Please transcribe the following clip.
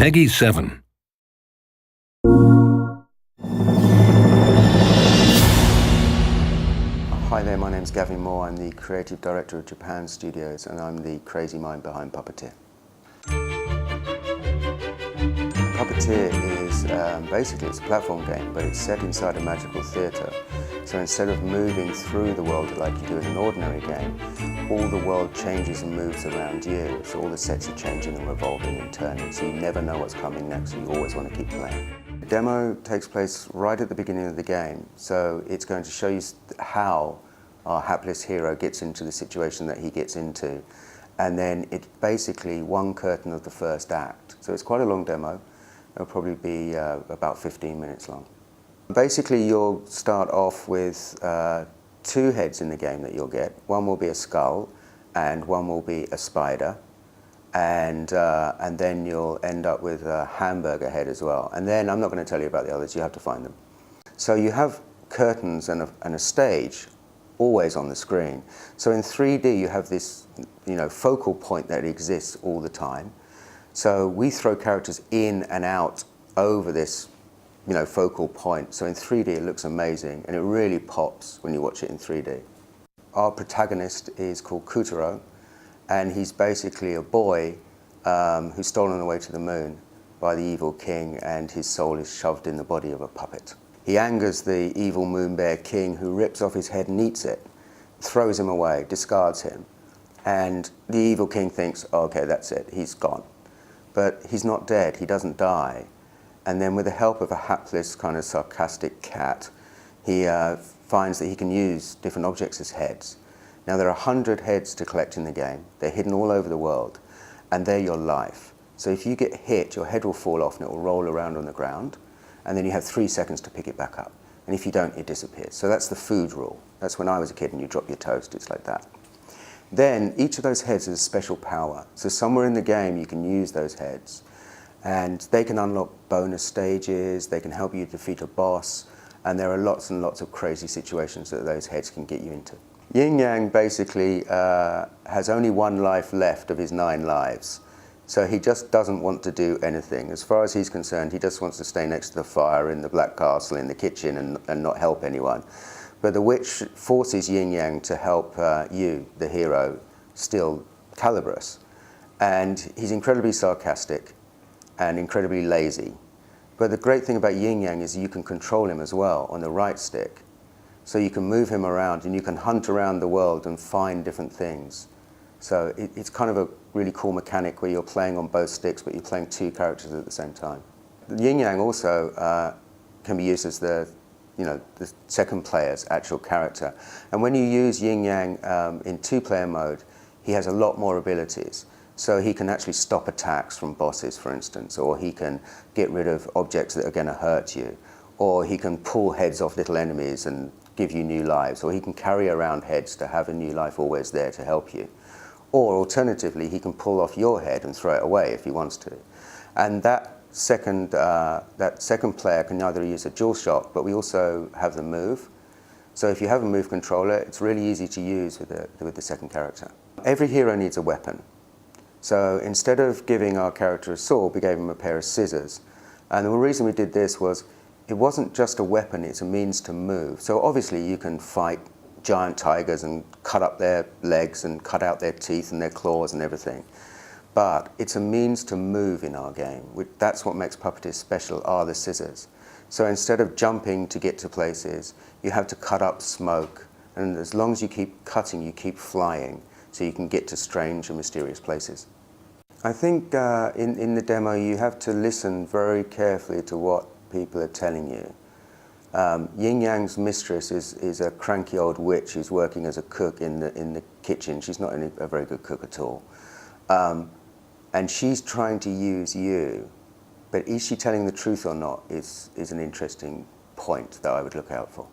Peggy 7. Hi there, my name's Gavin Moore. I'm the creative director of Japan Studios, and I'm the crazy mind behind Puppeteer. Puppeteer is basically it's a platform game, but it's set inside a magical theatre. So instead of moving through the world like you do in an ordinary game, all the world changes and moves around you. So all the sets are changing and revolving and turning, so you never know what's coming next, so you always want to keep playing. The demo takes place right at the beginning of the game, so it's going to show you how our hapless hero gets into the situation that he gets into, and then it's basically one curtain of the first act. So it's quite a long demo. It'll probably be about 15 minutes long. Basically, you'll start off with two heads in the game that you'll get. One will be a skull, and one will be a spider, and then you'll end up with a hamburger head as well. And then I'm not going to tell you about the others. You have to find them. So you have curtains and a stage always on the screen. So in 3D, you have this, focal point that exists all the time. So we throw characters in and out over this, focal point. So in 3D, it looks amazing, and it really pops when you watch it in 3D. Our protagonist is called Kutaro, and he's basically a boy who's stolen away to the moon by the evil king, and his soul is shoved in the body of a puppet. He angers the evil moon bear king, who rips off his head and eats it, throws him away, discards him. And the evil king thinks, oh, okay, that's it, he's gone. But he's not dead, he doesn't die. And then with the help of a hapless, kind of sarcastic cat, he finds that he can use different objects as heads. Now there are 100 heads to collect in the game. They're hidden all over the world, and they're your life. So if you get hit, your head will fall off and it will roll around on the ground, and then you have 3 seconds to pick it back up. And if you don't, it disappears. So that's the food rule. That's when I was a kid and you drop your toast, it's like that. Then each of those heads has a special power. So somewhere in the game you can use those heads, and they can unlock bonus stages, they can help you defeat a boss, and there are lots and lots of crazy situations that those heads can get you into. Yin Yang basically has only 1 life left of his 9 lives. So he just doesn't want to do anything. As far as he's concerned, he just wants to stay next to the fire in the Black Castle in the kitchen and not help anyone. But the witch forces Yin Yang to help you, the hero, steal Calibris. And he's incredibly sarcastic and incredibly lazy. But the great thing about Yin Yang is you can control him as well on the right stick. So you can move him around and you can hunt around the world and find different things. So it's kind of a really cool mechanic where you're playing on both sticks, but you're playing 2 characters at the same time. The Yin Yang also can be used as the second player's actual character. And when you use Yin Yang in 2-player mode, he has a lot more abilities. So he can actually stop attacks from bosses, for instance, or he can get rid of objects that are going to hurt you, or he can pull heads off little enemies and give you new lives, or he can carry around heads to have a new life always there to help you. Or alternatively, he can pull off your head and throw it away if he wants to. And that second player can either use a dual shock, but we also have the move. So if you have a move controller, it's really easy to use with the second character. Every hero needs a weapon. So instead of giving our character a sword, we gave him a pair of scissors. And the reason we did this was, it wasn't just a weapon, it's a means to move. So obviously you can fight giant tigers and cut up their legs and cut out their teeth and their claws and everything. But it's a means to move in our game. That's what makes Puppeteer special, are the scissors. So instead of jumping to get to places, you have to cut up smoke. And as long as you keep cutting, you keep flying, so you can get to strange and mysterious places. I think in the demo, you have to listen very carefully to what people are telling you. Yin Yang's mistress is a cranky old witch who's working as a cook in the kitchen. She's not a very good cook at all. And she's trying to use you, but is she telling the truth or not is an interesting point that I would look out for.